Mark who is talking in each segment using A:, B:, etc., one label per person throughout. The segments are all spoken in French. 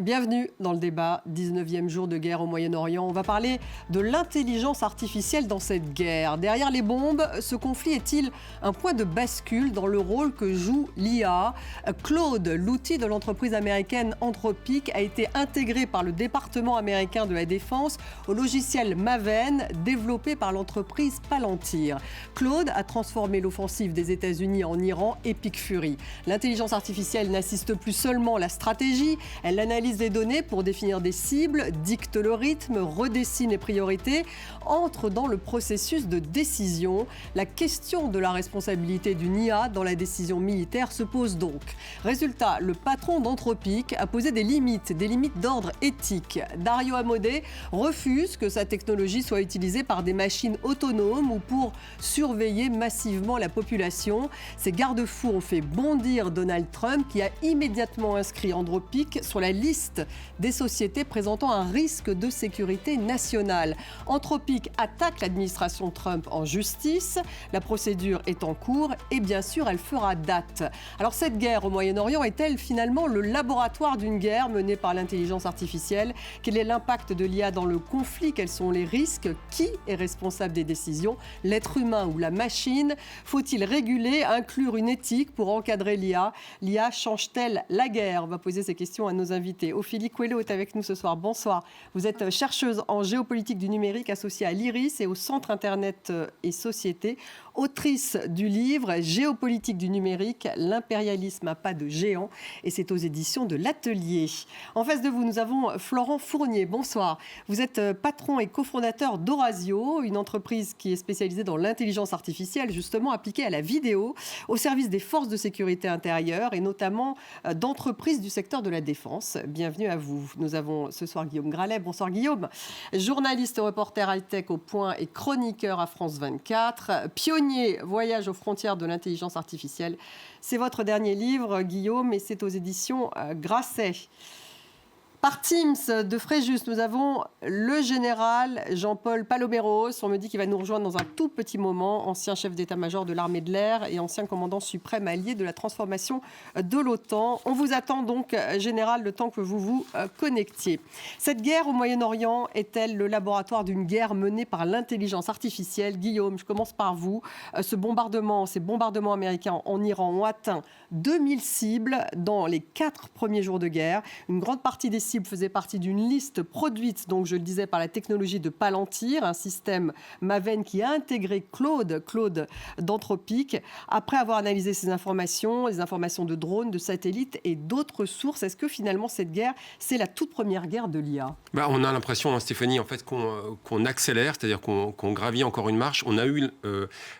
A: Bienvenue dans le débat, 19e jour de guerre au Moyen-Orient. On va parler de l'intelligence artificielle dans cette guerre. Derrière les bombes, ce conflit est-il un point de bascule dans le rôle que joue l'IA ? Claude, l'outil de l'entreprise américaine Anthropic, a été intégré par le département américain de la Défense au logiciel Maven, développé par l'entreprise Palantir. Claude a transformé l'offensive des États-Unis en Iran Epic Fury. L'intelligence artificielle n'assiste plus seulement la stratégie, elle analyse des données pour définir des cibles, dicte le rythme, redessine les priorités, entre dans le processus de décision. La question de la responsabilité d'une IA dans la décision militaire se pose donc. Résultat, le patron d'Anthropic a posé des limites d'ordre éthique. Dario Amodei refuse que sa technologie soit utilisée par des machines autonomes ou pour surveiller massivement la population. Ces garde-fous ont fait bondir Donald Trump, qui a immédiatement inscrit Anthropic sur la liste des sociétés présentant un risque de sécurité nationale. Anthropic attaque l'administration Trump en justice. La procédure est en cours et bien sûr, elle fera date. Alors cette guerre au Moyen-Orient est-elle finalement le laboratoire d'une guerre menée par l'intelligence artificielle ? Quel est l'impact de l'IA dans le conflit ? Quels sont les risques ? Qui est responsable des décisions ? L'être humain ou la machine ? Faut-il réguler, inclure une éthique pour encadrer l'IA ? L'IA change-t-elle la guerre ? On va poser ces questions à nos invités. Ophélie Coelho est avec nous ce soir. Bonsoir. Vous êtes chercheuse en géopolitique du numérique associée à l'IRIS et au Centre Internet et Société. Autrice du livre Géopolitique du numérique, l'impérialisme à pas de géant, et c'est aux éditions de l'Atelier. En face de vous, nous avons Florent Fournier. Bonsoir. Vous êtes patron et cofondateur d'Orasio, une entreprise qui est spécialisée dans l'intelligence artificielle, justement appliquée à la vidéo, au service des forces de sécurité intérieure et notamment d'entreprises du secteur de la défense. Bienvenue à vous. Nous avons ce soir Guillaume Gralet. Bonsoir Guillaume. Journaliste et reporter high-tech au Point et chroniqueur à France 24. Pionnier voyage aux frontières de l'intelligence artificielle. C'est votre dernier livre, Guillaume, et c'est aux éditions Grasset. Par Teams de Fréjus, nous avons le général Jean-Paul Paloméros. On me dit qu'il va nous rejoindre dans un tout petit moment, ancien chef d'état-major de l'armée de l'air et ancien commandant suprême allié de la transformation de l'OTAN. On vous attend donc, général, le temps que vous vous connectiez. Cette guerre au Moyen-Orient est-elle le laboratoire d'une guerre menée par l'intelligence artificielle ? Guillaume, je commence par vous. Ces bombardements américains en Iran ont atteint 2000 cibles dans les 4 premiers jours de guerre. Une grande partie des cibles faisait partie d'une liste produite, donc je le disais, par la technologie de Palantir, un système Maven qui a intégré Claude d'Anthropic. Après avoir analysé ces informations, les informations de drones, de satellites et d'autres sources, est-ce que finalement cette guerre, c'est la toute première guerre de l'IA ?
B: On a l'impression, Stéphanie, en fait, qu'on accélère, c'est-à-dire qu'on gravit encore une marche. On a eu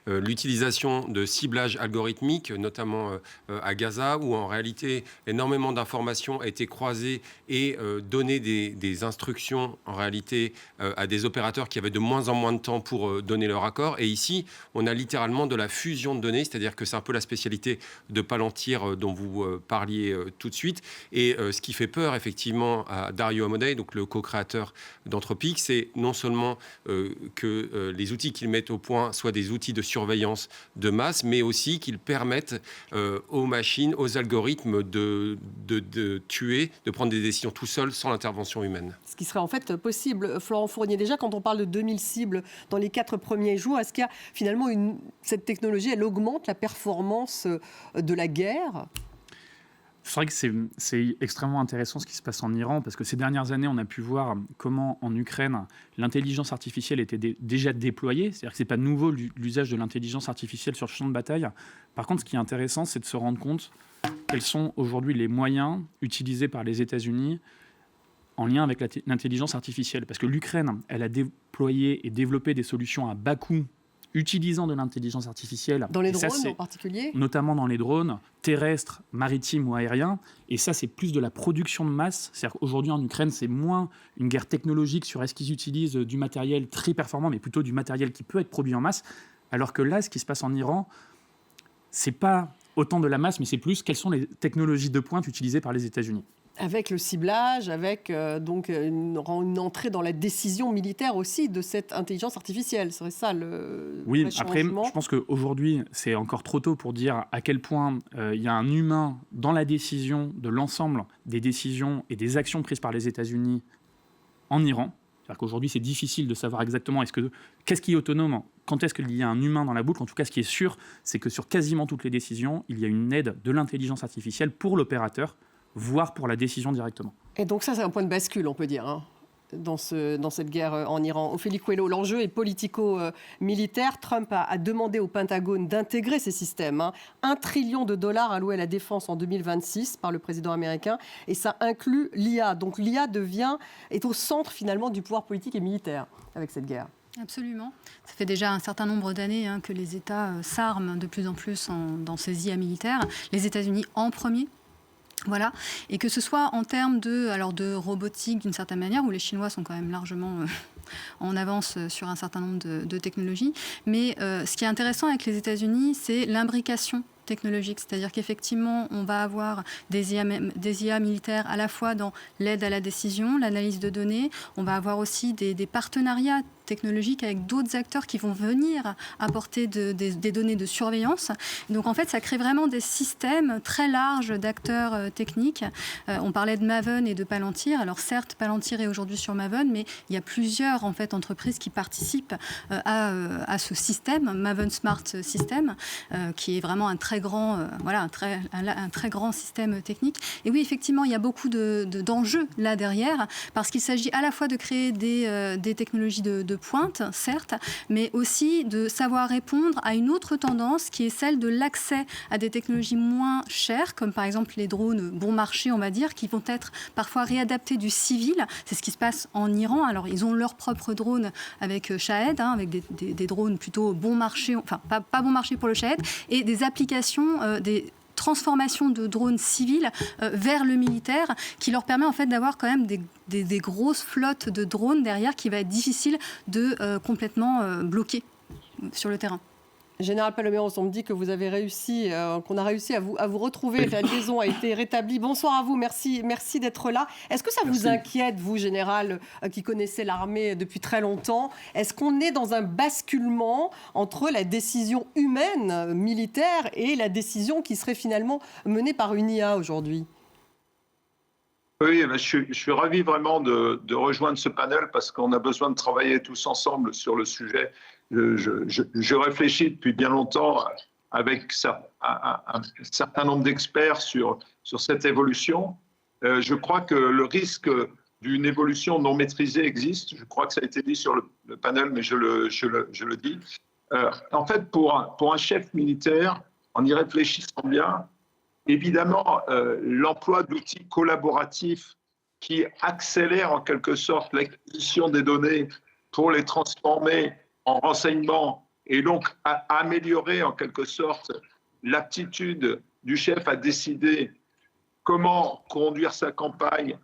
B: l'utilisation de ciblage algorithmique, notamment à Gaza, où en réalité énormément d'informations ont été croisées et donner des instructions en réalité à des opérateurs qui avaient de moins en moins de temps pour donner leur accord. Et ici, on a littéralement de la fusion de données, c'est-à-dire que c'est un peu la spécialité de Palantir dont vous parliez tout de suite. Et ce qui fait peur effectivement à Dario Amodei, donc le co-créateur d'Anthropic, c'est non seulement que les outils qu'ils mettent au point soient des outils de surveillance de masse, mais aussi qu'ils permettent aux machines, aux algorithmes de tuer, de prendre des décisions tout seul, sans l'intervention humaine.
A: Ce qui serait en fait possible. Florent Fournier, déjà, quand on parle de 2000 cibles dans les 4 premiers jours, est-ce qu'il y a finalement cette technologie, elle augmente la performance de la guerre ?
C: C'est vrai que c'est extrêmement intéressant ce qui se passe en Iran, parce que ces dernières années, on a pu voir comment en Ukraine, l'intelligence artificielle était déjà déployée. C'est-à-dire que ce n'est pas nouveau l'usage de l'intelligence artificielle sur le champ de bataille. Par contre, ce qui est intéressant, c'est de se rendre compte quels sont aujourd'hui les moyens utilisés par les États-Unis en lien avec l'intelligence artificielle. Parce que l'Ukraine, elle a déployé et développé des solutions à bas coût utilisant de l'intelligence artificielle.
A: Dans les drones en particulier ?
C: Notamment dans les drones terrestres, maritimes ou aériens. Et ça, c'est plus de la production de masse. C'est-à-dire qu'aujourd'hui, en Ukraine, c'est moins une guerre technologique sur est-ce qu'ils utilisent du matériel très performant, mais plutôt du matériel qui peut être produit en masse. Alors que là, ce qui se passe en Iran, c'est pas autant de la masse, mais c'est plus quelles sont les technologies de pointe utilisées par les États-Unis.
A: Avec le ciblage, avec donc une entrée dans la décision militaire aussi de cette intelligence artificielle. C'est ça le
C: Oui,
A: vrai
C: après,
A: changement.
C: je pense qu'aujourd'hui, c'est encore trop tôt pour dire à quel point il y a un humain dans la décision de l'ensemble des décisions et des actions prises par les États-Unis en Iran. C'est-à-dire qu'aujourd'hui, c'est difficile de savoir exactement qu'est-ce qui est autonome, quand est-ce qu'il y a un humain dans la boucle. En tout cas, ce qui est sûr, c'est que sur quasiment toutes les décisions, il y a une aide de l'intelligence artificielle pour l'opérateur, voire pour la décision directement.
A: Et donc ça, c'est un point de bascule, on peut dire, hein, dans cette guerre en Iran. Ophélie Coelho, l'enjeu est politico-militaire. Trump a demandé au Pentagone d'intégrer ces systèmes. Hein. $1 trillion alloués à la défense en 2026 par le président américain. Et ça inclut l'IA. Donc l'IA est au centre finalement du pouvoir politique et militaire avec cette guerre.
D: Absolument. Ça fait déjà un certain nombre d'années que les États s'arment de plus en plus dans ces IA militaires. Les États-Unis en premier. Voilà, et que ce soit en termes de robotique d'une certaine manière, où les Chinois sont quand même largement en avance sur un certain nombre de technologies. Mais ce qui est intéressant avec les États-Unis, c'est l'imbrication technologique, c'est-à-dire qu'effectivement, on va avoir des IA militaires à la fois dans l'aide à la décision, l'analyse de données, on va avoir aussi des partenariats technologiques avec d'autres acteurs qui vont venir apporter des données de surveillance. Donc en fait, ça crée vraiment des systèmes très larges d'acteurs techniques. On parlait de Maven et de Palantir. Alors certes, Palantir est aujourd'hui sur Maven, mais il y a plusieurs en fait, entreprises qui participent à ce système, Maven Smart System, qui est vraiment un très grand, un très grand système technique. Et oui, effectivement, il y a beaucoup d'enjeux là derrière, parce qu'il s'agit à la fois de créer des technologies de pointe, certes, mais aussi de savoir répondre à une autre tendance qui est celle de l'accès à des technologies moins chères, comme par exemple les drones bon marché, on va dire, qui vont être parfois réadaptés du civil. C'est ce qui se passe en Iran. Alors, ils ont leurs propres drones avec Shahed, avec des drones plutôt bon marché, enfin, pas bon marché pour le Shahed, et des applications, des transformation de drones civils vers le militaire, qui leur permet en fait d'avoir quand même des grosses flottes de drones derrière qui va être difficile de complètement bloquer sur le terrain.
A: Général Paloméros, on me dit que vous avez réussi, qu'on a réussi à vous retrouver. La liaison a été rétablie. Bonsoir à vous, merci d'être là. Est-ce que ça vous inquiète, vous, général, qui connaissez l'armée depuis très longtemps? Est-ce qu'on est dans un basculement entre la décision humaine militaire et la décision qui serait finalement menée par une IA aujourd'hui?
E: Oui, je suis ravi vraiment de rejoindre ce panel parce qu'on a besoin de travailler tous ensemble sur le sujet. Je réfléchis depuis bien longtemps avec un certain nombre d'experts sur cette évolution. Je crois que le risque d'une évolution non maîtrisée existe. Je crois que ça a été dit sur le panel, mais je le dis. En fait, pour un chef militaire, en y réfléchissant bien, évidemment, l'emploi d'outils collaboratifs qui accélèrent en quelque sorte l'acquisition des données pour les transformer en renseignements et donc à améliorer en quelque sorte l'aptitude du chef à décider comment conduire sa campagne,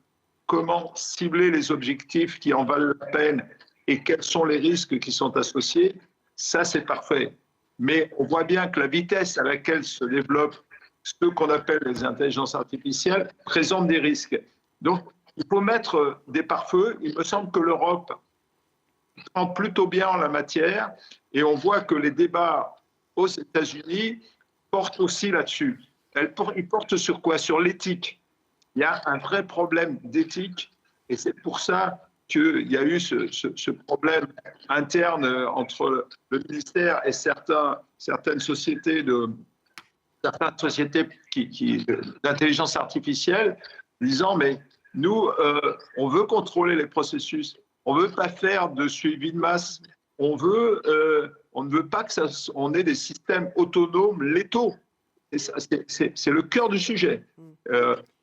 E: comment cibler les objectifs qui en valent la peine et quels sont les risques qui sont associés, ça c'est parfait. Mais on voit bien que la vitesse à laquelle se développent ce qu'on appelle les intelligences artificielles présente des risques. Donc il faut mettre des pare-feux. Il me semble que l'Europe prend plutôt bien en la matière et on voit que les débats aux États-Unis portent aussi là-dessus. Ils portent sur quoi? Sur l'éthique. Il y a un vrai problème d'éthique et c'est pour ça qu'il y a eu ce problème interne entre le ministère et certaines sociétés d'intelligence artificielle, disant mais nous, on veut contrôler les processus, on ne veut pas faire de suivi de masse, on ne veut pas qu'on ait des systèmes autonomes létaux. C'est le cœur du sujet.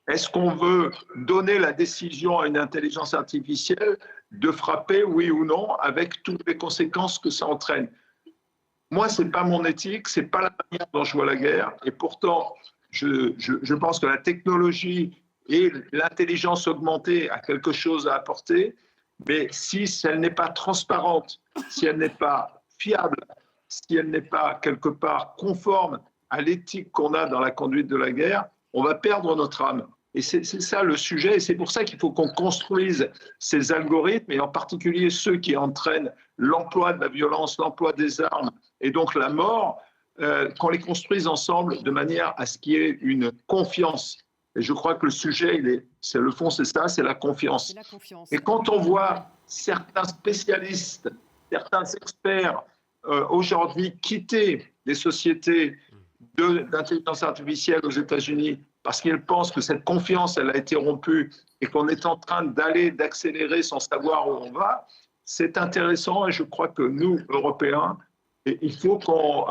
E: Est-ce qu'on veut donner la décision à une intelligence artificielle de frapper, oui ou non, avec toutes les conséquences que ça entraîne? Moi, ce n'est pas mon éthique, ce n'est pas la manière dont je vois la guerre. Et pourtant, je pense que la technologie et l'intelligence augmentée a quelque chose à apporter. Mais si elle n'est pas transparente, si elle n'est pas fiable, si elle n'est pas quelque part conforme à l'éthique qu'on a dans la conduite de la guerre, on va perdre notre âme. Et c'est ça le sujet, et c'est pour ça qu'il faut qu'on construise ces algorithmes, et en particulier ceux qui entraînent l'emploi de la violence, l'emploi des armes, et donc la mort, qu'on les construise ensemble de manière à ce qu'il y ait une confiance. Et je crois que le sujet, c'est le fond, c'est ça, c'est la confiance. Et quand on voit certains spécialistes, certains experts aujourd'hui quitter les sociétés d'intelligence artificielle aux États-Unis parce qu'ils pensent que cette confiance, elle a été rompue et qu'on est en train d'accélérer sans savoir où on va, c'est intéressant et je crois que nous, Européens, il faut qu'on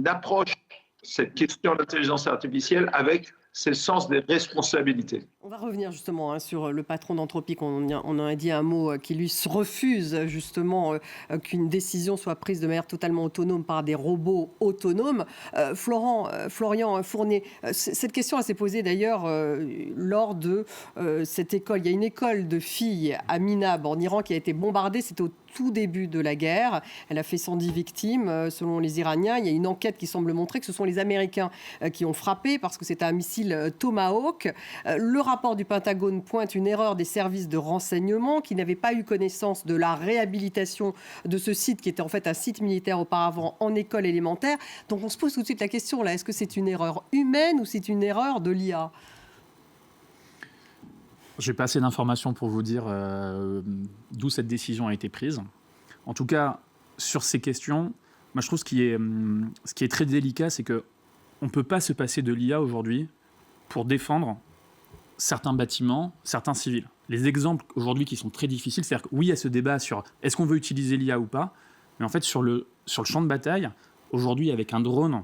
E: approche cette question d'intelligence artificielle avec c'est le sens des responsabilités.
A: On va revenir justement sur le patron d'Anthropic. On en a dit un mot qui lui refuse justement qu'une décision soit prise de manière totalement autonome par des robots autonomes. Florian Fournier, cette question elle s'est posée d'ailleurs lors de cette école. Il y a une école de filles à Minab en Iran qui a été bombardée. C'était au tout début de la guerre. Elle a fait 110 victimes selon les Iraniens. Il y a une enquête qui semble montrer que ce sont les Américains qui ont frappé parce que c'est un missile Tomahawk. Le rapport du Pentagone pointe une erreur des services de renseignement qui n'avaient pas eu connaissance de la réhabilitation de ce site qui était en fait un site militaire auparavant en école élémentaire. Donc on se pose tout de suite la question là, est-ce que c'est une erreur humaine ou c'est une erreur de l'IA ?
C: Je n'ai pas assez d'informations pour vous dire d'où cette décision a été prise. En tout cas, sur ces questions, moi je trouve ce qui est très délicat, c'est qu'on ne peut pas se passer de l'IA aujourd'hui pour défendre certains bâtiments, certains civils. Les exemples aujourd'hui qui sont très difficiles, c'est-à-dire que oui, il y a ce débat sur est-ce qu'on veut utiliser l'IA ou pas, mais en fait sur le champ de bataille, aujourd'hui avec un drone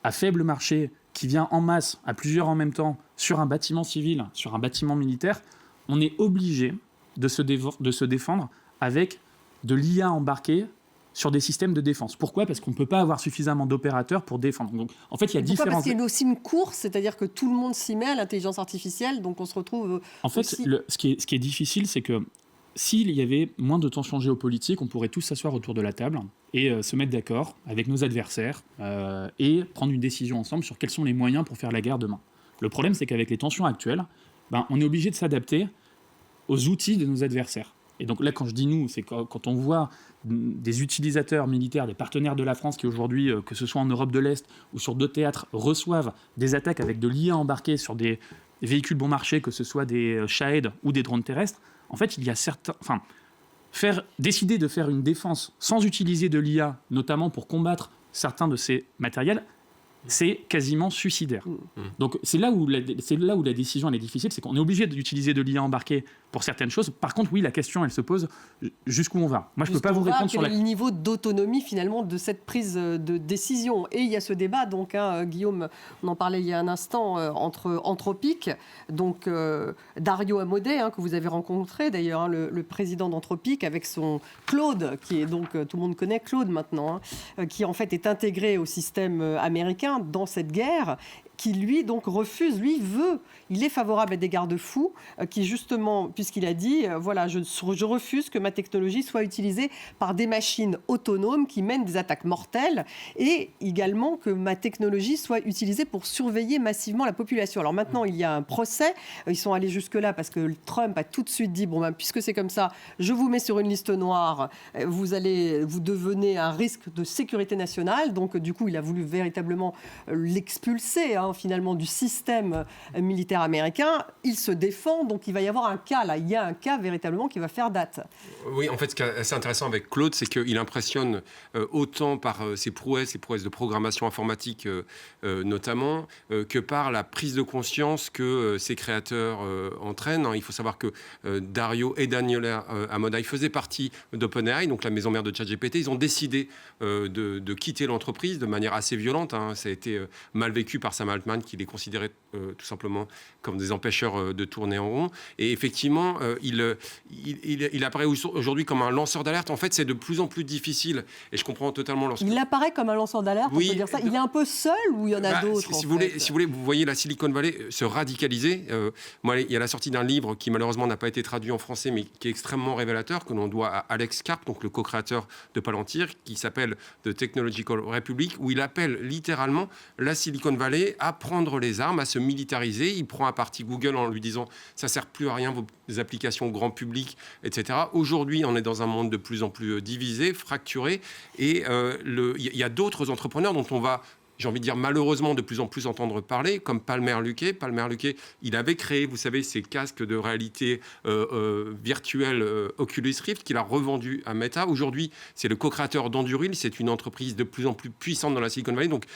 C: à faible marché qui vient en masse, à plusieurs en même temps, sur un bâtiment civil, sur un bâtiment militaire, on est obligé de se défendre avec de l'IA embarquée sur des systèmes de défense. Pourquoi ? Parce qu'on ne peut pas avoir suffisamment d'opérateurs pour défendre. Donc, en fait, il y a différents...
A: Parce qu'il y a aussi une course, c'est-à-dire que tout le monde s'y met à l'intelligence artificielle, donc on se retrouve...
C: En fait, ce qui est difficile, c'est que s'il y avait moins de tensions géopolitiques, on pourrait tous s'asseoir autour de la table et se mettre d'accord avec nos adversaires et prendre une décision ensemble sur quels sont les moyens pour faire la guerre demain. Le problème, c'est qu'avec les tensions actuelles, on est obligé de s'adapter aux outils de nos adversaires. Et donc là, quand je dis nous, c'est quand on voit des utilisateurs militaires, des partenaires de la France qui aujourd'hui, que ce soit en Europe de l'Est ou sur d'autres théâtres, reçoivent des attaques avec de l'IA embarquée sur des véhicules bon marché, que ce soit des Shahed ou des drones terrestres, en fait, il y a certains... décider de faire une défense sans utiliser de l'IA, notamment pour combattre certains de ces matériels, c'est quasiment suicidaire. Donc c'est là où la décision elle est difficile, c'est qu'on est obligé d'utiliser de l'IA embarquée pour certaines choses. Par contre, oui, la question elle se pose jusqu'où on va. Moi, je peux pas vous répondre sur
A: le niveau d'autonomie finalement de cette prise de décision. Et il y a ce débat, donc Guillaume, on en parlait il y a un instant entre Anthropic, donc Dario Amodei que vous avez rencontré d'ailleurs, le président d'Anthropic avec son Claude, qui est donc tout le monde connaît Claude maintenant, qui en fait est intégré au système américain dans cette guerre, qui lui donc refuse, il est favorable à des garde-fous qui justement, puisqu'il a dit, voilà, je refuse que ma technologie soit utilisée par des machines autonomes qui mènent des attaques mortelles et également que ma technologie soit utilisée pour surveiller massivement la population. Alors maintenant, il y a un procès, ils sont allés jusque-là parce que Trump a tout de suite dit, puisque c'est comme ça, je vous mets sur une liste noire, vous devenez un risque de sécurité nationale, donc du coup, il a voulu véritablement l'expulser, finalement, du système militaire américain. Il se défend, donc il va y avoir un cas, là. Il y a un cas véritablement qui va faire date.
B: Oui, en fait, ce qui est assez intéressant avec Claude, c'est qu'il impressionne autant par ses prouesses de programmation informatique notamment, que par la prise de conscience que ses créateurs entraînent. Il faut savoir que Dario et Daniel Amodei faisaient partie d'OpenAI, donc la maison mère de ChatGPT. Ils ont décidé de quitter l'entreprise de manière assez violente. Ça a été mal vécu par Sam Altman, qui les considérait tout simplement comme des empêcheurs de tourner en rond. Et effectivement, il apparaît aujourd'hui comme un lanceur d'alerte. En fait, c'est de plus en plus difficile. Et je comprends totalement lorsque...
A: Il apparaît comme un lanceur d'alerte, on peut dire ça. Il est un peu seul ou il y en a d'autres
B: si vous voulez, vous voyez la Silicon Valley se radicaliser. Il y a la sortie d'un livre qui malheureusement n'a pas été traduit en français, mais qui est extrêmement révélateur, que l'on doit à Alex Karp, donc le co-créateur de Palantir, qui s'appelle The Technological Republic, où il appelle littéralement la Silicon Valley apprendre les armes, à se militariser. Il prend à partie Google en lui disant « ça ne sert plus à rien, vos applications grand public, etc. » Aujourd'hui, on est dans un monde de plus en plus divisé, fracturé, et il y a d'autres entrepreneurs dont on va, j'ai envie de dire malheureusement, de plus en plus entendre parler, comme Palmer Luckey. Palmer Luckey, il avait créé, vous savez, ces casques de réalité virtuelle Oculus Rift qu'il a revendu à Meta. Aujourd'hui, c'est le co-créateur d'Anduril. C'est une entreprise de plus en plus puissante dans la Silicon Valley. Donc,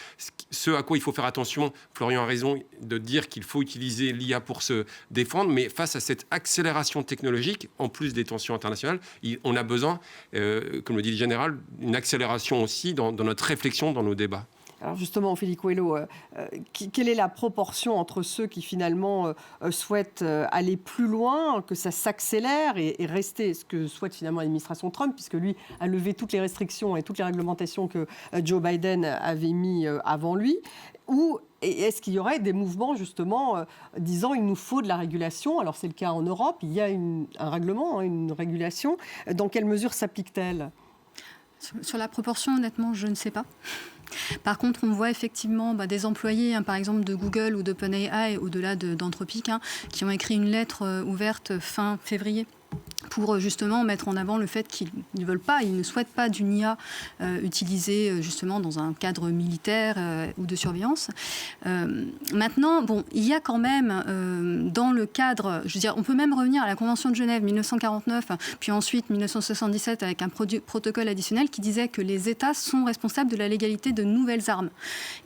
B: ce à quoi il faut faire attention, Florian a raison de dire qu'il faut utiliser l'IA pour se défendre, mais face à cette accélération technologique, en plus des tensions internationales, on a besoin, comme le dit le général, d'une accélération aussi dans notre réflexion, dans nos débats.
A: Alors justement, Ophélie Coelho, quelle est la proportion entre ceux qui finalement souhaitent aller plus loin, que ça s'accélère et rester, ce que souhaite finalement l'administration Trump, puisque lui a levé toutes les restrictions et toutes les réglementations que Joe Biden avait mis avant lui, ou est-ce qu'il y aurait des mouvements justement disant il nous faut de la régulation? Alors c'est le cas en Europe, il y a un règlement, une régulation. Dans quelle mesure s'applique-t-elle?
D: Sur la proportion, honnêtement, je ne sais pas. Par contre, on voit effectivement des employés, par exemple de Google ou d'OpenAI, au-delà d'Anthropic, qui ont écrit une lettre ouverte fin février pour justement mettre en avant le fait qu'ils ne veulent pas, ils ne souhaitent pas d'une IA utilisée justement dans un cadre militaire ou de surveillance. Maintenant, bon, il y a quand même dans le cadre, je veux dire, on peut même revenir à la Convention de Genève 1949, puis ensuite 1977 avec un protocole additionnel qui disait que les États sont responsables de la légalité de nouvelles armes.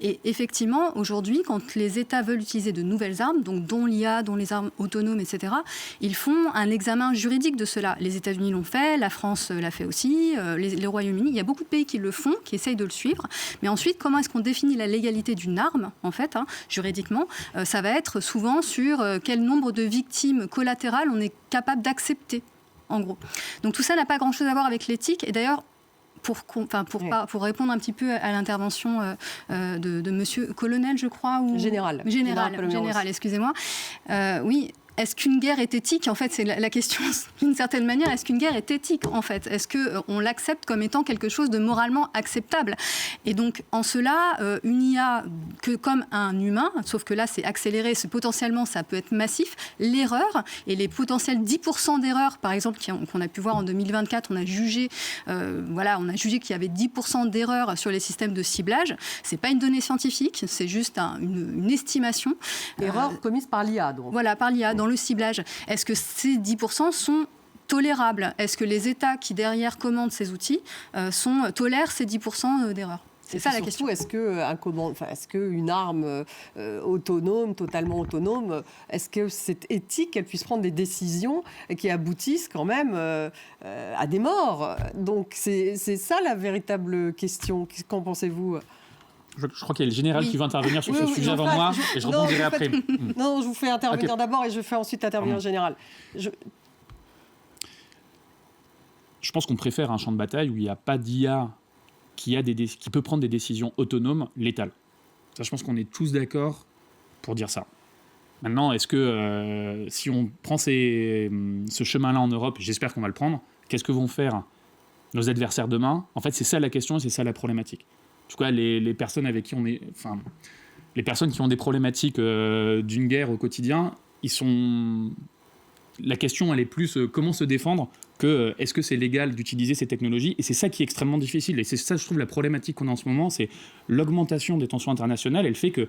D: Et effectivement, aujourd'hui, quand les États veulent utiliser de nouvelles armes, donc dont l'IA, dont les armes autonomes, etc., ils font un examen juridique de cela. Les États-Unis l'ont fait, la France l'a fait aussi, le Royaume-Uni. Il y a beaucoup de pays qui le font, qui essayent de le suivre. Mais ensuite, comment est-ce qu'on définit la légalité d'une arme, en fait, juridiquement? Ça va être souvent sur quel nombre de victimes collatérales on est capable d'accepter, en gros. Donc tout ça n'a pas grand-chose à voir avec l'éthique. Et d'ailleurs, pour répondre un petit peu à l'intervention de monsieur Colonel, je crois, ou
A: Général,
D: excusez-moi. Oui. Est-ce qu'une guerre est éthique? En fait, c'est la question d'une certaine manière. Est-ce qu'une guerre est éthique, en fait? Est-ce qu'on l'accepte comme étant quelque chose de moralement acceptable? Et donc, en cela, une IA, comme un humain, sauf que là, c'est accéléré, potentiellement, ça peut être massif, l'erreur et les potentiels 10% d'erreurs, par exemple, qu'on a pu voir en 2024, on a jugé qu'il y avait 10% d'erreurs sur les systèmes de ciblage. C'est pas une donnée scientifique, c'est juste une estimation.
A: Erreurs commises par l'IA, donc.
D: Voilà, par l'IA, dans le ciblage. Est-ce que ces 10% sont tolérables? Est-ce que les États qui, derrière, commandent ces outils tolèrent ces 10% d'erreurs? C'est ça la question.
A: Est-ce qu'une arme autonome, totalement autonome, est-ce que c'est éthique qu'elle puisse prendre des décisions qui aboutissent quand même à des morts? Donc c'est ça la véritable question. Qu'en pensez-vous?
C: Je crois qu'il y a le général qui veut intervenir sur ce sujet avant moi, et je rebondirai après.
A: Non, je vous fais intervenir d'abord et je fais ensuite intervenir le général. Je
C: pense qu'on préfère un champ de bataille où il n'y a pas d'IA qui peut prendre des décisions autonomes, létales. Ça, je pense qu'on est tous d'accord pour dire ça. Maintenant, est-ce que si on prend ce chemin-là en Europe, j'espère qu'on va le prendre, qu'est-ce que vont faire nos adversaires demain? En fait, c'est ça la question et c'est ça la problématique. En tout cas, les personnes avec qui les personnes qui ont des problématiques d'une guerre au quotidien, la question, elle est plus comment se défendre que est-ce que c'est légal d'utiliser ces technologies? Et c'est ça qui est extrêmement difficile. Et c'est ça, je trouve, la problématique qu'on a en ce moment, c'est l'augmentation des tensions internationales. Elle fait qu'il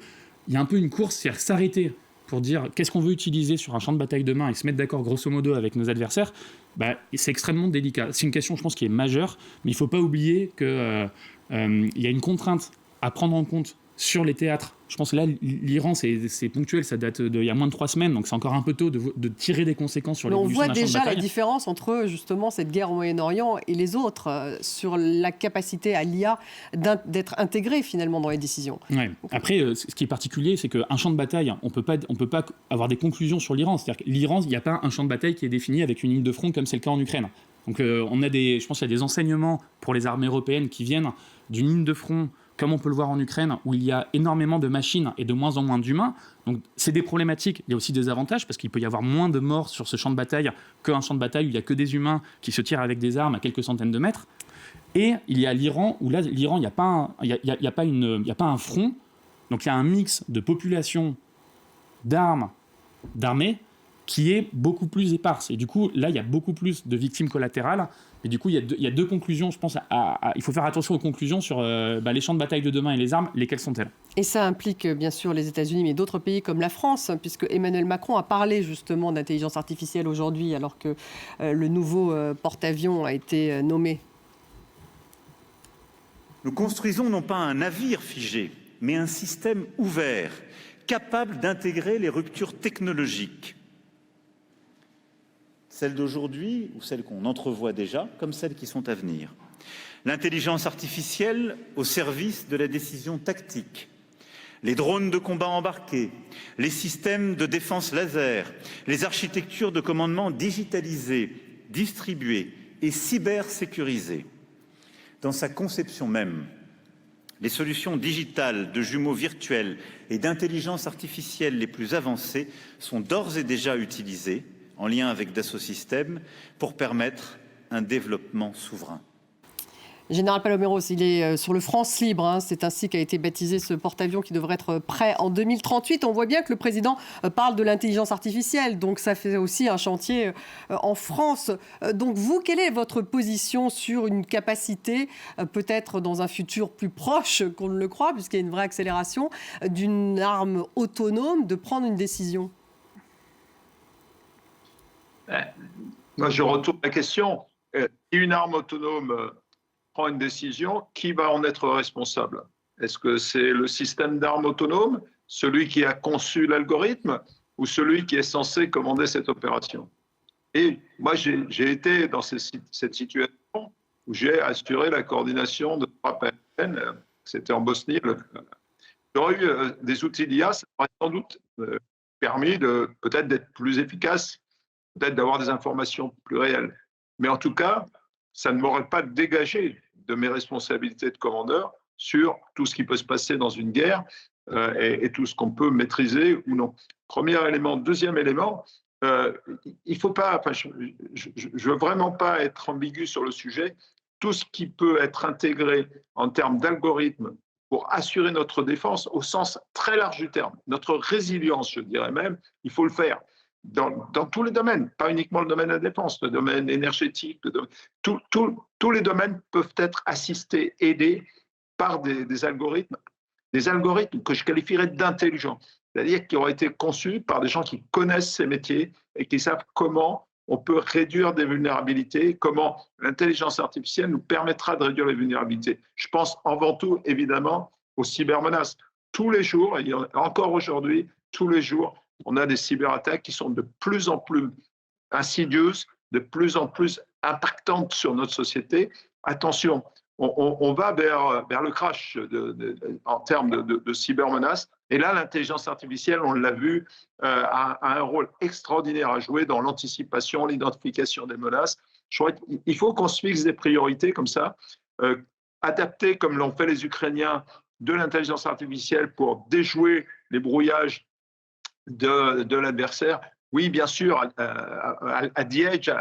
C: y a un peu une course, c'est-à-dire s'arrêter pour dire qu'est-ce qu'on veut utiliser sur un champ de bataille demain et se mettre d'accord grosso modo avec nos adversaires. C'est extrêmement délicat. C'est une question, je pense, qui est majeure, mais il ne faut pas oublier qu'il y a une contrainte à prendre en compte sur les théâtres. Je pense que là, l'Iran, c'est ponctuel, ça date d'il y a moins de 3 semaines, donc c'est encore un peu tôt de tirer des conséquences sur l'évolution d'un champ de bataille.
A: On voit déjà la différence entre justement cette guerre au Moyen-Orient et les autres, sur la capacité à l'IA d'être intégrée finalement dans les décisions.
C: Ouais. Après, ce qui est particulier, c'est qu'un champ de bataille, on peut pas avoir des conclusions sur l'Iran. C'est-à-dire que l'Iran, il n'y a pas un champ de bataille qui est défini avec une ligne de front comme c'est le cas en Ukraine. Donc je pense qu'il y a des enseignements pour les armées européennes qui viennent d'une ligne de front, comme on peut le voir en Ukraine, où il y a énormément de machines et de moins en moins d'humains. Donc c'est des problématiques. Il y a aussi des avantages, parce qu'il peut y avoir moins de morts sur ce champ de bataille qu'un champ de bataille où il n'y a que des humains qui se tirent avec des armes à quelques centaines de mètres. Et il y a l'Iran, où là, l'Iran, il n'y a pas un front Donc il y a un mix de population, d'armées, qui est beaucoup plus éparse. Et du coup, là, il y a beaucoup plus de victimes collatérales. Et du coup, il y a deux conclusions, je pense. Il faut faire attention aux conclusions sur les champs de bataille de demain et les armes. Lesquelles sont-elles ?
A: Et ça implique bien sûr les États-Unis, mais d'autres pays comme la France, puisque Emmanuel Macron a parlé justement d'intelligence artificielle aujourd'hui, alors que le nouveau porte-avions a été nommé.
F: Nous construisons non pas un navire figé, mais un système ouvert, capable d'intégrer les ruptures technologiques. Celles d'aujourd'hui ou celles qu'on entrevoit déjà, comme celles qui sont à venir. L'intelligence artificielle au service de la décision tactique. Les drones de combat embarqués, les systèmes de défense laser, les architectures de commandement digitalisées, distribuées et cybersécurisées. Dans sa conception même, les solutions digitales de jumeaux virtuels et d'intelligence artificielle les plus avancées sont d'ores et déjà utilisées, en lien avec Dassault Systèmes, pour permettre un développement souverain.
A: Général Paloméros, il est sur le France Libre. C'est ainsi qu'a été baptisé ce porte-avions qui devrait être prêt en 2038. On voit bien que le président parle de l'intelligence artificielle. Donc ça fait aussi un chantier en France. Donc vous, quelle est votre position sur une capacité, peut-être dans un futur plus proche qu'on ne le croit, puisqu'il y a une vraie accélération, d'une arme autonome de prendre une décision ?
E: Moi, je retourne la question. Si une arme autonome prend une décision, qui va en être responsable? Est-ce que c'est le système d'armes autonome, celui qui a conçu l'algorithme, ou celui qui est censé commander cette opération? Et moi, j'ai été dans cette situation où j'ai assuré la coordination de frappe aérienne. C'était en Bosnie. J'aurais eu des outils d'IA, ça aurait sans doute permis peut-être d'être plus efficace, peut-être d'avoir des informations plus réelles. Mais en tout cas, ça ne m'aurait pas dégagé de mes responsabilités de commandeur sur tout ce qui peut se passer dans une guerre et tout ce qu'on peut maîtriser ou non. Premier élément. Deuxième élément, il faut pas, je veux vraiment pas être ambigu sur le sujet. Tout ce qui peut être intégré en termes d'algorithmes pour assurer notre défense au sens très large du terme, notre résilience, je dirais même, il faut le faire. Dans tous les domaines, pas uniquement le domaine de la défense, le domaine énergétique, tous les domaines peuvent être assistés, aidés par des algorithmes que je qualifierais d'intelligents, c'est-à-dire qui auraient été conçus par des gens qui connaissent ces métiers et qui savent comment on peut réduire des vulnérabilités, comment l'intelligence artificielle nous permettra de réduire les vulnérabilités. Je pense avant tout, évidemment, aux cybermenaces. Tous les jours, et encore aujourd'hui, tous les jours, on a des cyberattaques qui sont de plus en plus insidieuses, de plus en plus impactantes sur notre société. Attention, on va vers le crash en termes de cybermenaces. Et là, l'intelligence artificielle, on l'a vu, a un rôle extraordinaire à jouer dans l'anticipation, l'identification des menaces. Je crois qu'il faut qu'on se fixe des priorités comme ça, adaptées comme l'ont fait les Ukrainiens de l'intelligence artificielle pour déjouer les brouillages de l'adversaire. Oui, bien sûr, à the edge,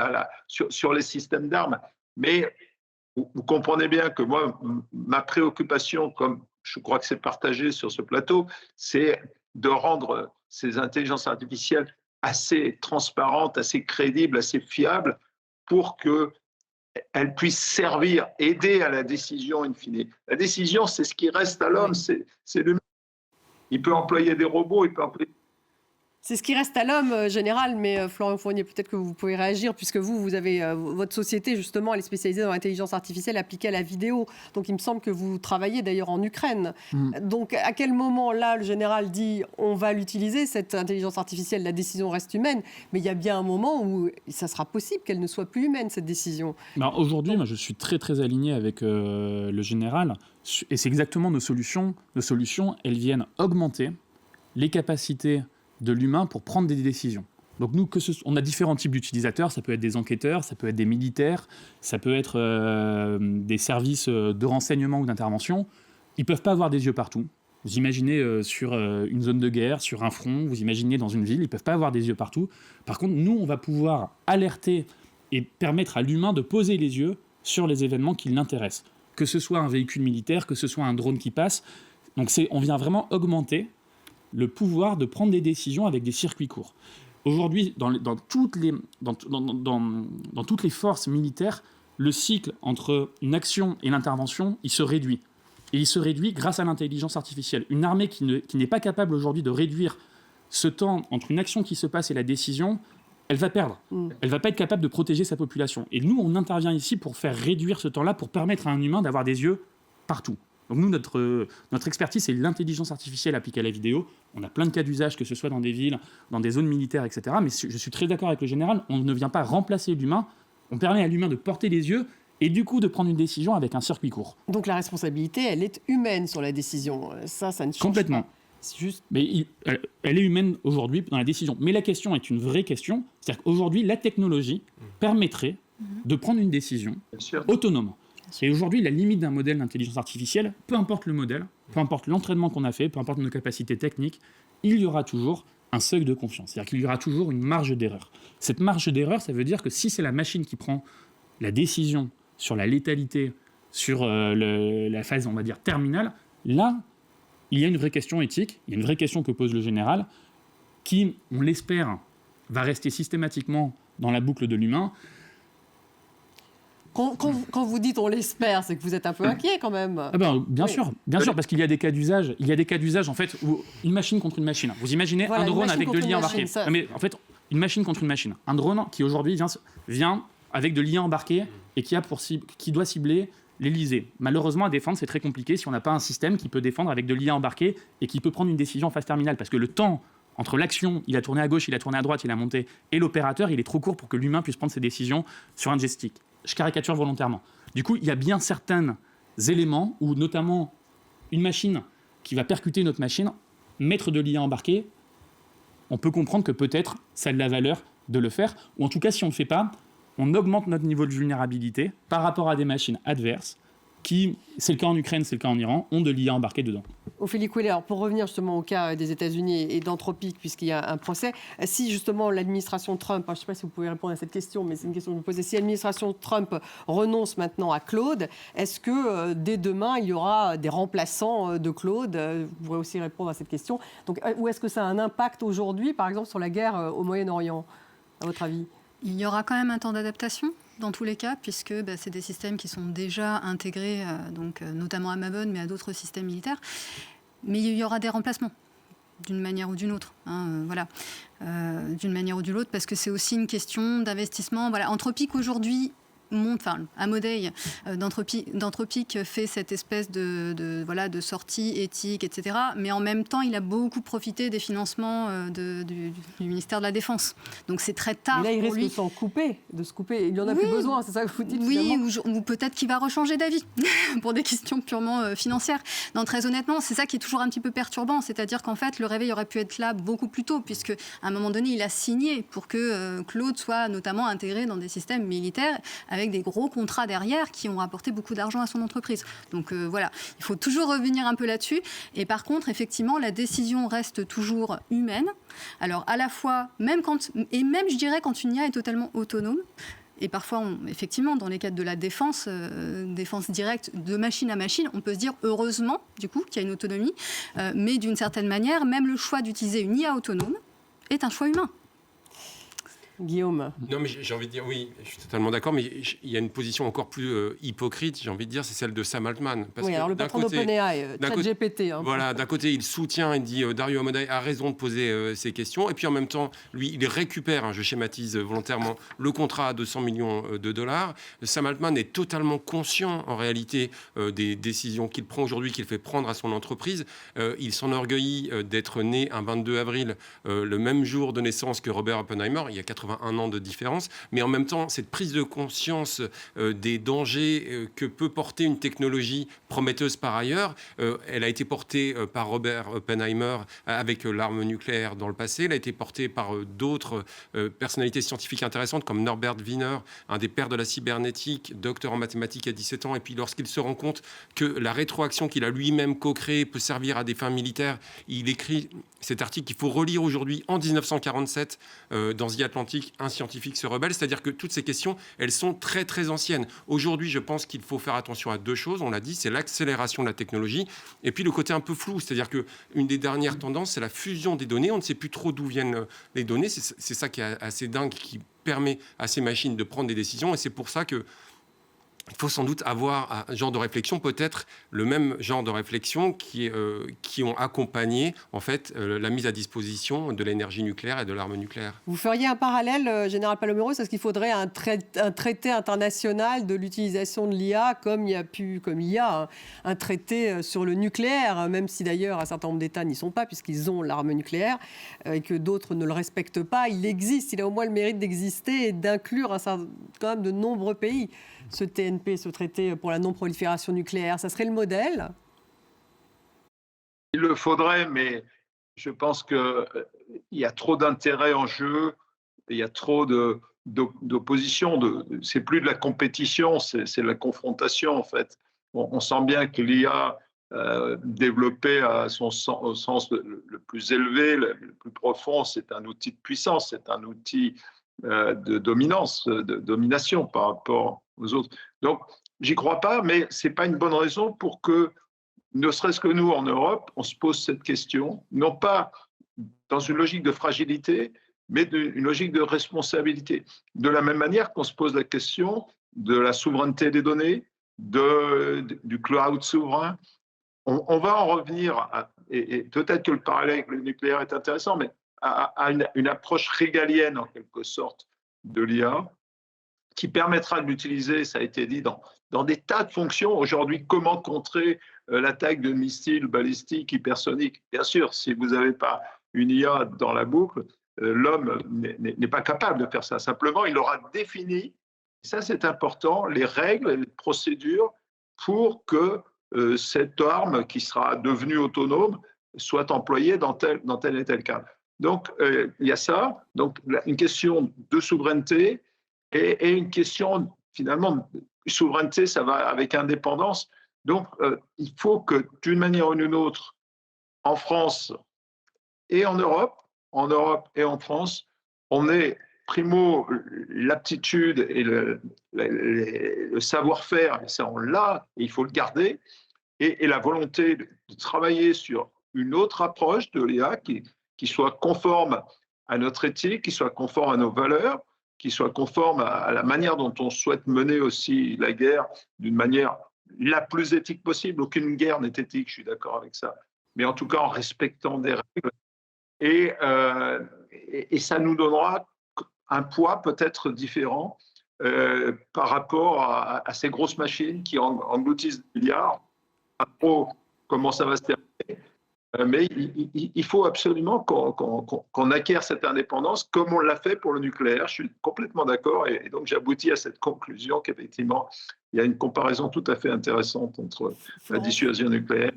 E: sur les systèmes d'armes, mais vous comprenez bien que moi, ma préoccupation, comme je crois que c'est partagé sur ce plateau, c'est de rendre ces intelligences artificielles assez transparentes, assez crédibles, assez fiables, pour qu'elles puissent servir, aider à la décision in fine. La décision, c'est ce qui reste à l'homme, c'est l'humain. Il peut employer des robots, il peut employer...
A: C'est ce qui reste à l'homme, général, mais Florian Fournier, peut-être que vous pouvez réagir, puisque vous avez votre société, justement, elle est spécialisée dans l'intelligence artificielle appliquée à la vidéo. Donc, il me semble que vous travaillez d'ailleurs en Ukraine. Donc, à quel moment, là, le général dit on va l'utiliser, cette intelligence artificielle, la décision reste humaine, mais il y a bien un moment où ça sera possible qu'elle ne soit plus humaine, cette décision.
C: Alors, aujourd'hui, moi, je suis très, très aligné avec le général, et c'est exactement nos solutions. Nos solutions, elles viennent augmenter les capacités de l'humain pour prendre des décisions. Donc nous, on a différents types d'utilisateurs, ça peut être des enquêteurs, ça peut être des militaires, ça peut être des services de renseignement ou d'intervention. Ils ne peuvent pas avoir des yeux partout. Vous imaginez sur une zone de guerre, sur un front, vous imaginez dans une ville, ils ne peuvent pas avoir des yeux partout. Par contre, nous, on va pouvoir alerter et permettre à l'humain de poser les yeux sur les événements qui l'intéressent. Que ce soit un véhicule militaire, que ce soit un drone qui passe, Donc on vient vraiment augmenter le pouvoir de prendre des décisions avec des circuits courts. Aujourd'hui, dans toutes les forces militaires, le cycle entre une action et l'intervention, il se réduit. Et il se réduit grâce à l'intelligence artificielle. Une armée qui n'est pas capable aujourd'hui de réduire ce temps entre une action qui se passe et la décision, elle va perdre. Elle ne va pas être capable de protéger sa population. Et nous, on intervient ici pour faire réduire ce temps-là, pour permettre à un humain d'avoir des yeux partout. Donc nous, notre expertise, c'est l'intelligence artificielle appliquée à la vidéo. On a plein de cas d'usage, que ce soit dans des villes, dans des zones militaires, etc. Mais je suis très d'accord avec le général, on ne vient pas remplacer l'humain, on permet à l'humain de porter les yeux et du coup de prendre une décision avec un circuit court.
A: Donc la responsabilité, elle est humaine sur la décision. Ça ne change
C: complètement.
A: pas. C'est juste...
C: Mais elle est humaine aujourd'hui dans la décision. Mais la question est une vraie question. C'est-à-dire qu'aujourd'hui, la technologie permettrait de prendre une décision autonome. Et aujourd'hui, la limite d'un modèle d'intelligence artificielle, peu importe le modèle, peu importe l'entraînement qu'on a fait, peu importe nos capacités techniques, il y aura toujours un seuil de confiance. C'est-à-dire qu'il y aura toujours une marge d'erreur. Cette marge d'erreur, ça veut dire que si c'est la machine qui prend la décision sur la létalité, sur la phase, on va dire, terminale, là, il y a une vraie question éthique, il y a une vraie question que pose le général, qui, on l'espère, va rester systématiquement dans la boucle de l'humain.
A: Quand vous dites on l'espère, c'est que vous êtes un peu inquiet quand même.
C: Ah ben, bien sûr, parce qu'il y a des cas d'usage. Il y a des cas d'usage en fait où une machine contre une machine. Vous imaginez un drone avec de l'IA embarqué. Mais en fait, une machine contre une machine. Un drone qui aujourd'hui vient avec de l'IA embarqué et qui doit cibler l'Élysée. Malheureusement, à défendre, c'est très compliqué si on n'a pas un système qui peut défendre avec de l'IA embarqué et qui peut prendre une décision en phase terminale. Parce que le temps entre l'action, il a tourné à gauche, il a tourné à droite, il a monté, et l'opérateur, il est trop court pour que l'humain puisse prendre ses décisions sur un joystick. Je caricature volontairement. Du coup, il y a bien certains éléments où, notamment, une machine qui va percuter une autre machine, mettre de l'IA embarqué, on peut comprendre que peut-être ça a de la valeur de le faire. Ou en tout cas, si on ne le fait pas, on augmente notre niveau de vulnérabilité par rapport à des machines adverses qui, c'est le cas en Ukraine, c'est le cas en Iran, ont de l'IA embarquée dedans.
A: Ophélie Couellet, alors pour revenir justement au cas des États-Unis et d'Anthropic, puisqu'il y a un procès, si justement l'administration Trump, je ne sais pas si vous pouvez répondre à cette question, mais c'est une question que je me posais, si l'administration Trump renonce maintenant à Claude, est-ce que dès demain, il y aura des remplaçants de Claude? Vous pourrez aussi répondre à cette question. Donc, ou est-ce que ça a un impact aujourd'hui, par exemple, sur la guerre au Moyen-Orient, à votre avis?
D: Il y aura quand même un temps d'adaptation dans tous les cas, puisque c'est des systèmes qui sont déjà intégrés, notamment à Mabon, mais à d'autres systèmes militaires. Mais il y aura des remplacements, d'une manière ou d'une autre. D'une manière ou d'une autre, parce que c'est aussi une question d'investissement. Voilà, Anthropic aujourd'hui Amodei d'Anthropic fait cette espèce de sortie éthique, etc. Mais en même temps, il a beaucoup profité des financements du ministère de la Défense. Donc c'est très tard pour lui.
A: Mais là, il risque de se couper. Il n'en a plus besoin, c'est ça que vous dites?
D: Oui, ou peut-être qu'il va rechanger d'avis pour des questions purement financières. Non, très honnêtement, c'est ça qui est toujours un petit peu perturbant. C'est-à-dire qu'en fait, le réveil aurait pu être là beaucoup plus tôt, puisque à un moment donné, il a signé pour que Claude soit notamment intégré dans des systèmes militaires avec des gros contrats derrière qui ont rapporté beaucoup d'argent à son entreprise. Donc il faut toujours revenir un peu là-dessus. Et par contre, effectivement, la décision reste toujours humaine. Alors à la fois, même je dirais quand une IA est totalement autonome, et parfois, effectivement, dans les cadres de la défense directe de machine à machine, on peut se dire heureusement, du coup, qu'il y a une autonomie, mais d'une certaine manière, même le choix d'utiliser une IA autonome est un choix humain.
A: Guillaume.
B: Non, mais j'ai envie de dire, oui, je suis totalement d'accord, mais il y a une position encore plus hypocrite, j'ai envie de dire, c'est celle de Sam Altman.
A: Parce que alors le patron d'OpenAI, ChatGPT.
B: Voilà, d'un côté, il soutient, il dit Dario Amodei a raison de poser ces questions, et puis en même temps, lui, il récupère, je schématise volontairement, le contrat à 200 millions de dollars. Sam Altman est totalement conscient, en réalité, des décisions qu'il prend aujourd'hui, qu'il fait prendre à son entreprise. Il s'enorgueillit d'être né un 22 avril, le même jour de naissance que Robert Oppenheimer. Il y a 81 ans de différence, mais en même temps, cette prise de conscience des dangers que peut porter une technologie prometteuse par ailleurs, elle a été portée par Robert Oppenheimer avec l'arme nucléaire dans le passé, elle a été portée par d'autres personnalités scientifiques intéressantes comme Norbert Wiener, un des pères de la cybernétique, docteur en mathématiques à 17 ans, et puis lorsqu'il se rend compte que la rétroaction qu'il a lui-même co-créée peut servir à des fins militaires, il écrit cet article qu'il faut relire aujourd'hui en 1947 dans The Atlantic, un scientifique se rebelle. C'est-à-dire que toutes ces questions, elles sont très, très anciennes. Aujourd'hui, je pense qu'il faut faire attention à deux choses. On l'a dit, c'est l'accélération de la technologie et puis le côté un peu flou. C'est-à-dire qu'une des dernières tendances, c'est la fusion des données. On ne sait plus trop d'où viennent les données. C'est ça qui est assez dingue, qui permet à ces machines de prendre des décisions. Et c'est pour ça que il faut sans doute avoir un genre de réflexion, peut-être le même genre de réflexion qui ont accompagné en fait la mise à disposition de l'énergie nucléaire et de l'arme nucléaire.
A: Vous feriez un parallèle, Général Paloméros, est-ce qu'il faudrait un traité international de l'utilisation de l'IA comme il y a un traité sur le nucléaire, même si d'ailleurs un certain nombre d'États n'y sont pas puisqu'ils ont l'arme nucléaire et que d'autres ne le respectent pas. Il existe, il a au moins le mérite d'exister et d'inclure quand même de nombreux pays. Ce TNP, ce traité pour la non-prolifération nucléaire, ça serait le modèle ?
E: Il le faudrait, mais je pense qu'il y a trop d'intérêts en jeu, il y a trop d'opposition. C'est plus de la compétition, c'est de la confrontation en fait. On sent bien que l'IA développée à au sens le plus élevé, le plus profond, c'est un outil de puissance, c'est un outil de dominance, de domination par rapport aux autres. Donc, j'y crois pas, mais c'est pas une bonne raison pour que, ne serait-ce que nous en Europe, on se pose cette question, non pas dans une logique de fragilité, mais une logique de responsabilité. De la même manière qu'on se pose la question de la souveraineté des données, du cloud souverain. On va en revenir, et peut-être que le parallèle avec le nucléaire est intéressant, mais à une approche régalienne, en quelque sorte, de l'IA, qui permettra de l'utiliser, ça a été dit, dans des tas de fonctions. Aujourd'hui, comment contrer l'attaque de missiles balistiques hypersoniques ? Bien sûr, si vous n'avez pas une IA dans la boucle, l'homme n'est pas capable de faire ça. Simplement, il aura défini, et ça c'est important, les règles et les procédures pour que cette arme qui sera devenue autonome soit employée dans tel et tel cas. Donc, il y a ça, donc une question de souveraineté et une question, finalement, souveraineté, ça va avec indépendance. Donc, il faut que, d'une manière ou d'une autre, en France et en Europe et en France, on ait, primo, l'aptitude et le savoir-faire, et ça on l'a, et il faut le garder, et la volonté de travailler sur une autre approche de l'IA qui soit conforme à notre éthique, qui soit conforme à nos valeurs, qui soit conforme à la manière dont on souhaite mener aussi la guerre d'une manière la plus éthique possible. Aucune guerre n'est éthique, je suis d'accord avec ça. Mais en tout cas en respectant des règles. Et ça nous donnera un poids peut-être différent par rapport à ces grosses machines qui engloutissent des milliards. Pas trop comment ça va se terminer. Mais il faut absolument qu'on acquiert cette indépendance comme on l'a fait pour le nucléaire. Je suis complètement d'accord et donc j'aboutis à cette conclusion qu'effectivement, il y a une comparaison tout à fait intéressante entre la dissuasion nucléaire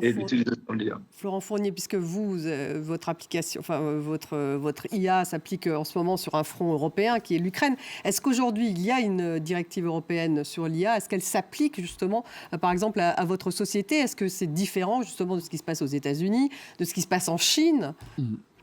E: et l'utilisation de l'IA.
A: Florent Fournier, puisque votre application, votre IA s'applique en ce moment sur un front européen qui est l'Ukraine, est-ce qu'aujourd'hui il y a une directive européenne sur l'IA ? Est-ce qu'elle s'applique justement, par exemple, à votre société ? Est-ce que c'est différent justement de ce qui se passe aux États-Unis, de ce qui se passe en Chine ?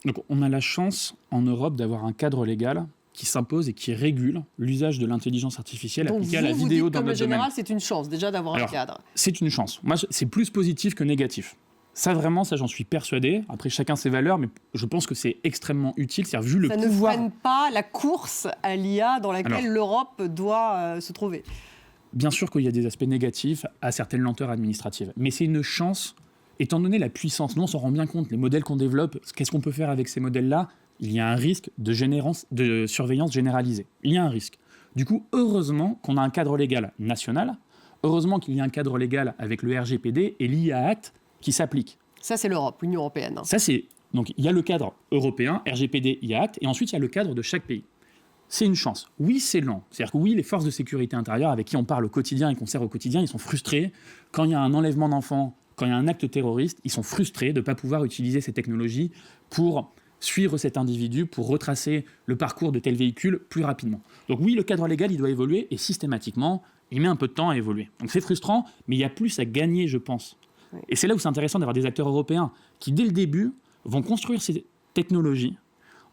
C: Donc, on a la chance en Europe d'avoir un cadre légal qui s'impose et qui régule l'usage de l'intelligence artificielle appliquée à la vidéo dans notre domaine.
A: Général, c'est une chance déjà d'avoir un cadre.
C: C'est une chance. Moi, c'est plus positif que négatif. Ça, vraiment, ça, j'en suis persuadé. Après, chacun ses valeurs, mais je pense que c'est extrêmement utile. C'est-à-dire, vu le
A: ça
C: pouvoir...
A: ne freine pas la course à l'IA dans laquelle l'Europe doit se trouver.
C: Bien sûr qu'il y a des aspects négatifs à certaines lenteurs administratives, mais c'est une chance, étant donné la puissance. Nous, on s'en rend bien compte. Les modèles qu'on développe, qu'est-ce qu'on peut faire avec ces modèles-là ? Il y a un risque de surveillance généralisée. Il y a un risque. Du coup, heureusement qu'on a un cadre légal national, heureusement qu'il y a un cadre légal avec le RGPD et l'IA Act qui s'applique.
A: Ça, c'est l'Europe, l'Union européenne.
C: Ça, c'est... Donc, il y a le cadre européen, RGPD, IA Act, et ensuite, il y a le cadre de chaque pays. C'est une chance. Oui, c'est lent. C'est-à-dire que oui, les forces de sécurité intérieure avec qui on parle au quotidien et qu'on sert au quotidien, ils sont frustrés. Quand il y a un enlèvement d'enfants, quand il y a un acte terroriste, ils sont frustrés de ne pas pouvoir utiliser ces technologies pour suivre cet individu, pour retracer le parcours de tel véhicule plus rapidement. Donc oui, le cadre légal, il doit évoluer, et systématiquement, il met un peu de temps à évoluer. Donc c'est frustrant, mais il y a plus à gagner, je pense. Oui. Et c'est là où c'est intéressant d'avoir des acteurs européens qui, dès le début, vont construire ces technologies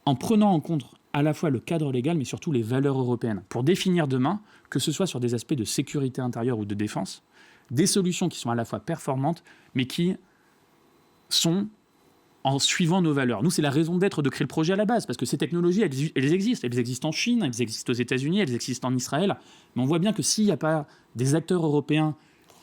C: en prenant en compte à la fois le cadre légal, mais surtout les valeurs européennes, pour définir demain, que ce soit sur des aspects de sécurité intérieure ou de défense, des solutions qui sont à la fois performantes, mais qui sont en suivant nos valeurs. Nous, c'est la raison d'être de créer le projet à la base, parce que ces technologies, elles existent. Elles existent en Chine, elles existent aux États-Unis, elles existent en Israël. Mais on voit bien que s'il n'y a pas des acteurs européens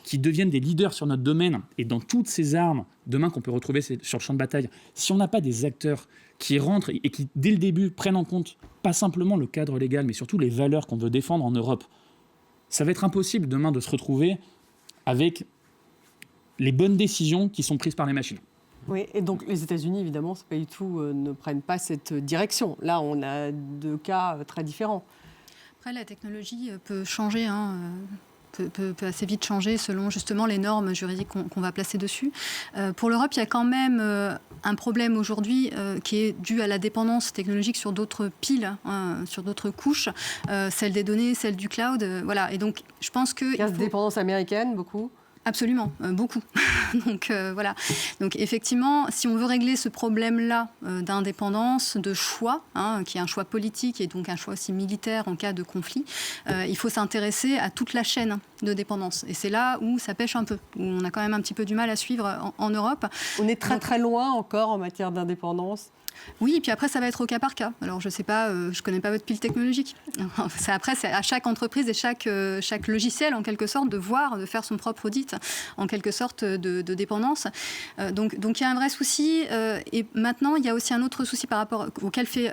C: qui deviennent des leaders sur notre domaine et dans toutes ces armes, demain qu'on peut retrouver sur le champ de bataille, si on n'a pas des acteurs qui rentrent et qui, dès le début, prennent en compte pas simplement le cadre légal, mais surtout les valeurs qu'on veut défendre en Europe, ça va être impossible demain de se retrouver avec les bonnes décisions qui sont prises par les machines.
A: Oui, et donc les États-Unis, évidemment, pas du tout, ne prennent pas cette direction. Là, on a deux cas très différents.
D: Après, la technologie peut changer, peut assez vite changer selon justement les normes juridiques qu'on va placer dessus. Pour l'Europe, il y a quand même un problème aujourd'hui qui est dû à la dépendance technologique sur d'autres piles, sur d'autres couches, celle des données, celle du cloud. Voilà. Et donc, je pense que...
A: Dépendance américaine, beaucoup.
D: Absolument, beaucoup. Donc voilà. Donc effectivement, si on veut régler ce problème-là d'indépendance, de choix, qui est un choix politique et donc un choix aussi militaire en cas de conflit, il faut s'intéresser à toute la chaîne de dépendance. Et c'est là où ça pêche un peu, où on a quand même un petit peu du mal à suivre en Europe.
A: On est très très loin encore en matière d'indépendance.
D: Oui, et puis après, ça va être au cas par cas. Alors, je ne sais pas, je ne connais pas votre pile technologique. Après, c'est à chaque entreprise et chaque logiciel, en quelque sorte, de faire son propre audit, en quelque sorte, de dépendance. Donc, il y a un vrai souci. Et maintenant, il y a aussi un autre souci par rapport auquel fait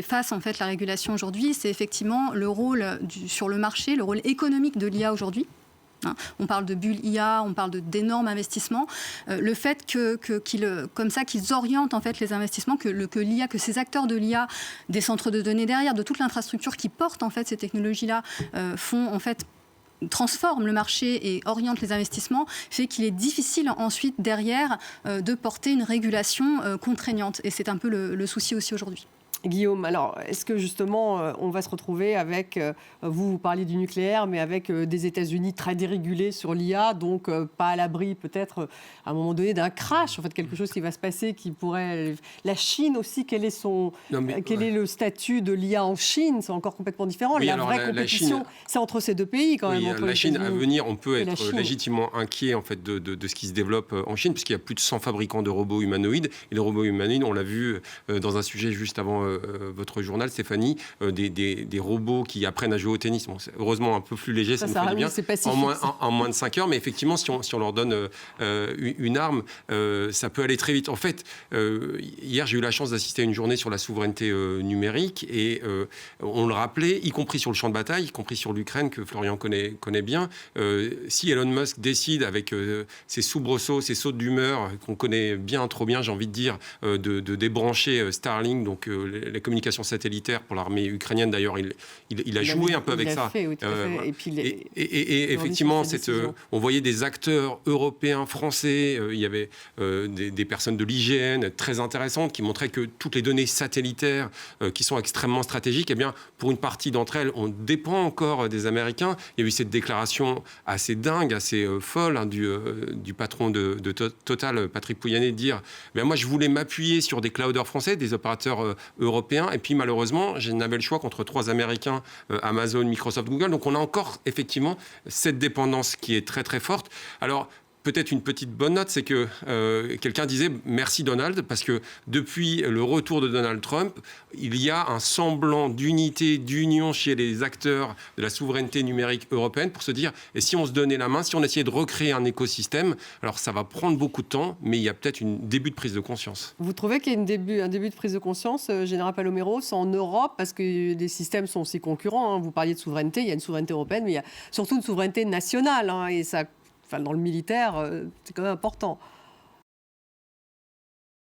D: face, en fait, la régulation aujourd'hui. C'est effectivement le rôle sur le marché, le rôle économique de l'IA aujourd'hui. On parle de bulles IA, on parle d'énormes investissements. Le fait qu'ils orientent en fait les investissements, que l'IA, que ces acteurs de l'IA, des centres de données derrière, de toute l'infrastructure qui porte en fait ces technologies-là, transforment le marché et orientent les investissements, fait qu'il est difficile ensuite derrière de porter une régulation contraignante. Et c'est un peu le souci aussi aujourd'hui.
A: Guillaume, alors est-ce que justement on va se retrouver avec, vous parliez du nucléaire, mais avec des États-Unis très dérégulés sur l'IA, donc pas à l'abri peut-être à un moment donné d'un crash, en fait quelque chose qui va se passer qui pourrait... La Chine aussi, quel est le statut de l'IA en Chine? C'est encore complètement différent.
B: Oui,
A: la vraie compétition, Chine, c'est entre ces deux pays quand même.
B: Entre la Chine, à venir, on peut être légitimement inquiet en fait, de ce qui se développe en Chine, puisqu'il y a plus de 100 fabricants de robots humanoïdes. Et les robots humanoïdes, on l'a vu dans un sujet juste avant votre journal, Stéphanie, des robots qui apprennent à jouer au tennis. Bon, c'est heureusement un peu plus léger, ça nous fait du bien. En moins de 5 heures, mais effectivement, si on leur donne une arme, ça peut aller très vite. En fait, hier, j'ai eu la chance d'assister à une journée sur la souveraineté numérique et on le rappelait, y compris sur le champ de bataille, y compris sur l'Ukraine, que Florian connaît bien. Si Elon Musk décide, avec ses soubresauts, ses sautes d'humeur, qu'on connaît bien, trop bien, j'ai envie de dire, de débrancher Starlink, donc les communications satellitaires pour l'armée ukrainienne. D'ailleurs, il a joué un peu avec ça.
A: Fait, oui, tout à fait.
B: Et effectivement, on voyait des acteurs européens, français. Il y avait des personnes de l'IGN très intéressantes qui montraient que toutes les données satellitaires qui sont extrêmement stratégiques, eh bien, pour une partie d'entre elles, on dépend encore des Américains. Il y a eu cette déclaration assez dingue, assez folle du patron de Total, Patrick Pouyanné, de dire moi, je voulais m'appuyer sur des clouders français, des opérateurs européens, et puis malheureusement, je n'avais le choix qu'entre 3 Américains, Amazon, Microsoft, Google. Donc on a encore effectivement cette dépendance qui est très très forte. Alors, peut-être une petite bonne note, c'est que quelqu'un disait merci Donald, parce que depuis le retour de Donald Trump, il y a un semblant d'unité, d'union chez les acteurs de la souveraineté numérique européenne pour se dire, et si on se donnait la main, si on essayait de recréer un écosystème, alors ça va prendre beaucoup de temps, mais il y a peut-être un début de prise de conscience.
A: Vous trouvez qu'il y a un début de prise de conscience, Général Paloméros, en Europe, parce que les systèmes sont aussi concurrents, Vous parliez de souveraineté, il y a une souveraineté européenne, mais il y a surtout une souveraineté nationale, et ça... dans le militaire, c'est quand même important.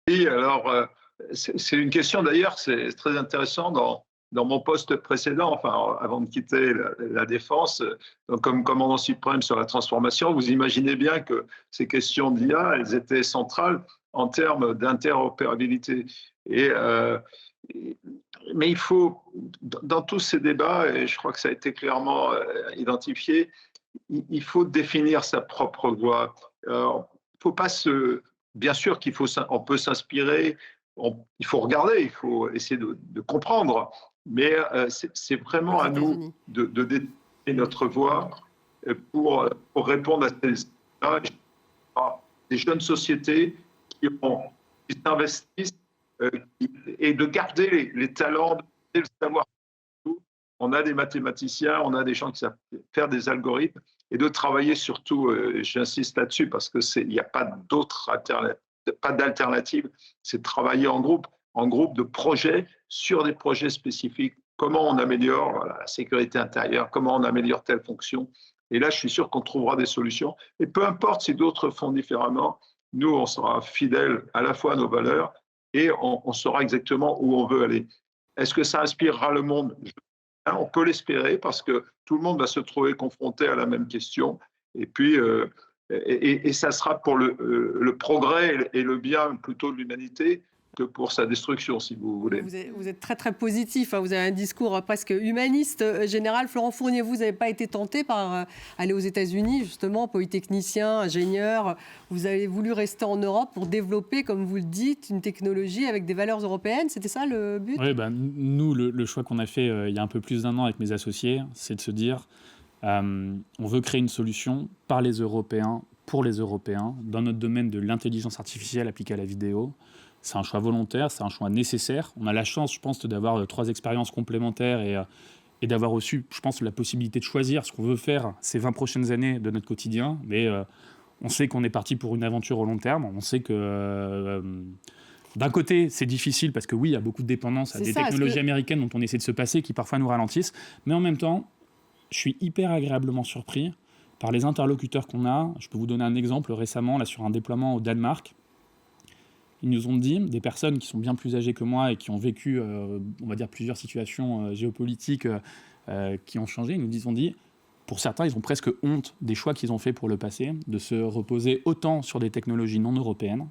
E: Oui, alors, c'est une question d'ailleurs, c'est très intéressant. Dans mon poste précédent, avant de quitter la défense, donc comme commandant suprême sur la transformation, vous imaginez bien que ces questions d'IA, elles étaient centrales en termes d'interopérabilité. Mais il faut, dans tous ces débats, et je crois que ça a été clairement identifié, il faut définir sa propre voie. Faut pas bien sûr on peut s'inspirer il faut regarder, il faut essayer de comprendre. Mais c'est vraiment à nous de déterminer notre voie pour répondre à ces des jeunes sociétés qui s'investissent et de garder les talents, le savoir. On a des mathématiciens, on a des gens qui savent faire des algorithmes et de travailler surtout, j'insiste là-dessus parce qu'il n'y a pas d'alternative, c'est de travailler en groupe de projets sur des projets spécifiques. Comment on améliore la sécurité intérieure, comment on améliore telle fonction. Et là, je suis sûr qu'on trouvera des solutions. Et peu importe si d'autres font différemment, nous, on sera fidèles à la fois à nos valeurs et on saura exactement où on veut aller. Est-ce que ça inspirera le monde ? On peut l'espérer parce que tout le monde va se trouver confronté à la même question. Et puis, et ça sera pour le progrès et le bien plutôt de l'humanité que pour sa destruction, si vous voulez.
A: Vous êtes très, très positif. Vous avez un discours presque humaniste. Général Florent Fournier, vous n'avez pas été tenté par aller aux États-Unis, justement, polytechnicien, ingénieur. Vous avez voulu rester en Europe pour développer, comme vous le dites, une technologie avec des valeurs européennes. C'était ça le but ?
C: Oui, nous, le choix qu'on a fait il y a un peu plus d'1 an avec mes associés, c'est de se dire on veut créer une solution par les Européens, pour les Européens, dans notre domaine de l'intelligence artificielle appliquée à la vidéo. C'est un choix volontaire, c'est un choix nécessaire. On a la chance, je pense, d'avoir 3 expériences complémentaires et d'avoir reçu, je pense, la possibilité de choisir ce qu'on veut faire ces 20 prochaines années de notre quotidien. Mais on sait qu'on est parti pour une aventure au long terme. On sait que d'un côté, c'est difficile parce que oui, il y a beaucoup de dépendance à des technologies américaines dont on essaie de se passer qui parfois nous ralentissent. Mais en même temps, je suis hyper agréablement surpris par les interlocuteurs qu'on a. Je peux vous donner un exemple récemment là, sur un déploiement au Danemark. Ils nous ont dit, des personnes qui sont bien plus âgées que moi et qui ont vécu, on va dire, plusieurs situations géopolitiques qui ont changé, ils nous ont dit, pour certains, ils ont presque honte des choix qu'ils ont faits pour le passé, de se reposer autant sur des technologies non européennes.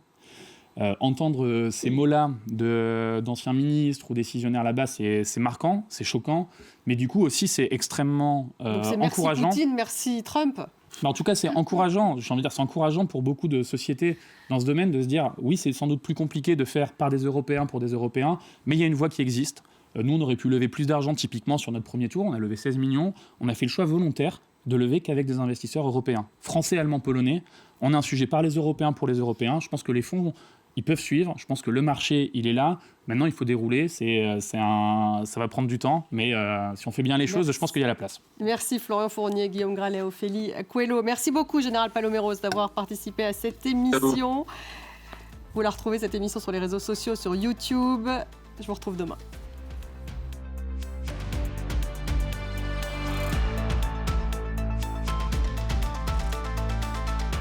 C: Entendre ces mots-là d'anciens ministres ou décisionnaires là-bas, c'est marquant, c'est choquant, mais du coup aussi, c'est extrêmement encourageant.
A: Merci Poutine, merci Trump.
C: Mais en tout cas, c'est encourageant. J'ai envie de dire, c'est encourageant pour beaucoup de sociétés dans ce domaine de se dire, oui, c'est sans doute plus compliqué de faire par des Européens pour des Européens, mais il y a une voie qui existe. Nous, on aurait pu lever plus d'argent typiquement sur notre premier tour. On a levé 16 millions. On a fait le choix volontaire de lever qu'avec des investisseurs européens, français, allemands, polonais. On a un sujet par les Européens pour les Européens. Je pense que les fonds, ils peuvent suivre. Je pense que le marché, il est là. Maintenant, il faut dérouler. Ça va prendre du temps. Mais si on fait bien les choses, je pense qu'il y a la place.
A: Merci Florian Fournier, Guillaume Gralet, Ophélie Coelho. Merci beaucoup, Général Paloméros, d'avoir participé à cette émission. Vous la retrouvez, cette émission, sur les réseaux sociaux, sur YouTube. Je vous retrouve demain.